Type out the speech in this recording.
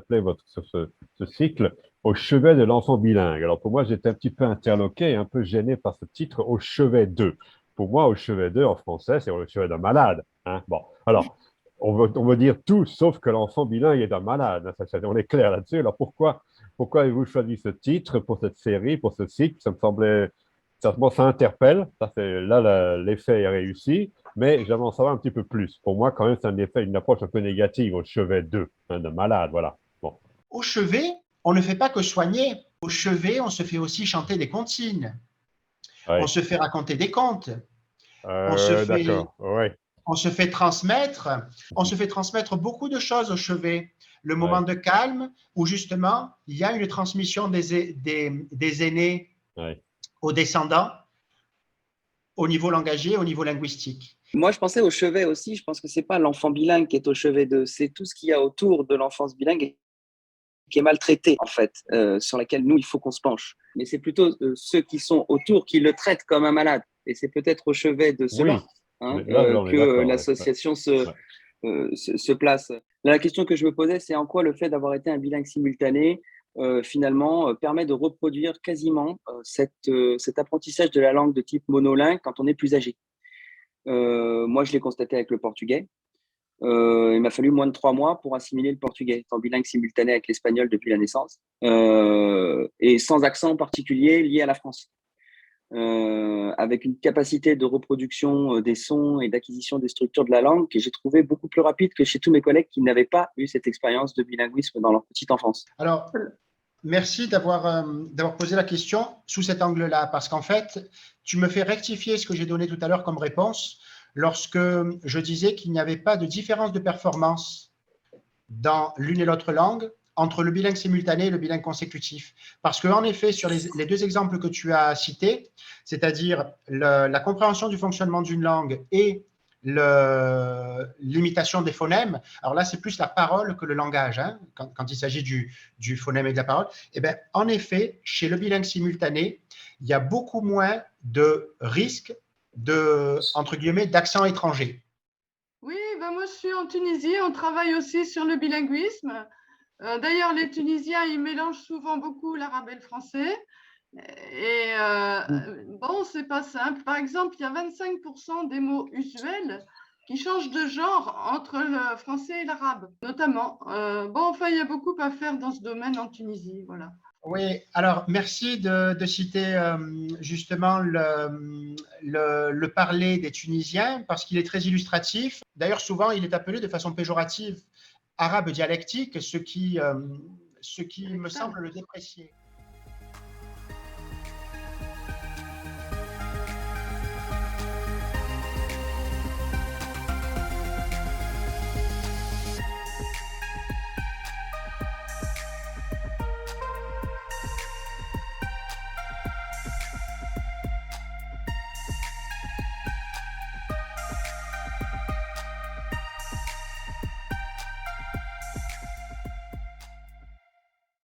appelez ce cycle Au chevet de l'enfant bilingue. Alors pour moi, j'étais un petit peu interloqué et un peu gêné par ce titre Au chevet d'eux. Pour moi, Au chevet d'eux en français, c'est Au chevet d'un malade. Hein. Bon, alors, on veut dire tout sauf que l'enfant bilingue est un malade. On est clair là-dessus. Alors pourquoi avez-vous choisi ce titre pour cette série, pour ce cycle? Ça me semblait, bon, ça interpelle. Là, l'effet est réussi, mais j'aimerais en savoir un petit peu plus. Pour moi, quand même, c'est un effet, une approche un peu négative au chevet d'eux, hein, de malade, voilà. Bon. Au chevet, on ne fait pas que soigner. Au chevet, on se fait aussi chanter des comptines. On Ouais. se fait raconter des contes. On se fait, D'accord, ouais, on se fait transmettre. On se fait transmettre beaucoup de choses au chevet. Le moment ouais, de calme où justement il y a une transmission des aînés ouais. aux descendants au niveau langagier, au niveau linguistique. Moi, je pensais au chevet aussi. Je pense que c'est pas l'enfant bilingue qui est au chevet de, c'est tout ce qu'il y a autour de l'enfance bilingue qui est maltraité, en fait, sur laquelle nous, il faut qu'on se penche. Mais c'est plutôt ceux qui sont autour qui le traitent comme un malade. Et c'est peut-être au chevet de cela, Oui, hein, là, on est que d'accord. Ouais, l'association ouais. se place. Là, la question que je me posais, c'est en quoi le fait d'avoir été un bilingue simultané, finalement, permet de reproduire quasiment cet apprentissage de la langue de type monolingue quand on est plus âgé. Moi, je l'ai constaté avec le portugais. Il m'a fallu moins de 3 mois pour assimiler le portugais, étant bilingue simultané avec l'espagnol depuis la naissance, et sans accent particulier lié à la France. Avec une capacité de reproduction des sons et d'acquisition des structures de la langue que j'ai trouvé beaucoup plus rapide que chez tous mes collègues qui n'avaient pas eu cette expérience de bilinguisme dans leur petite enfance. Alors, merci d'avoir posé la question sous cet angle-là, parce qu'en fait, tu me fais rectifier ce que j'ai donné tout à l'heure comme réponse lorsque je disais qu'il n'y avait pas de différence de performance dans l'une et l'autre langue entre le bilingue simultané et le bilingue consécutif. Parce qu'en effet, sur les deux exemples que tu as cités, c'est-à-dire la compréhension du fonctionnement d'une langue et l'imitation des phonèmes, alors là, c'est plus la parole que le langage, hein, quand il s'agit du phonème et de la parole. Eh bien, en effet, chez le bilingue simultané, il y a beaucoup moins de risques entre guillemets, d'accent étranger. Oui, ben moi je suis en Tunisie, on travaille aussi sur le bilinguisme. D'ailleurs, les Tunisiens, ils mélangent souvent beaucoup l'arabe et le français. Et bon, c'est pas simple. Par exemple, il y a 25% des mots usuels qui changent de genre entre le français et l'arabe, notamment. Bon, enfin, il y a beaucoup à faire dans ce domaine en Tunisie, voilà. Oui, alors merci de citer justement le parler des Tunisiens parce qu'il est très illustratif. D'ailleurs, souvent, il est appelé de façon péjorative arabe dialectique, ce qui me semble le déprécier.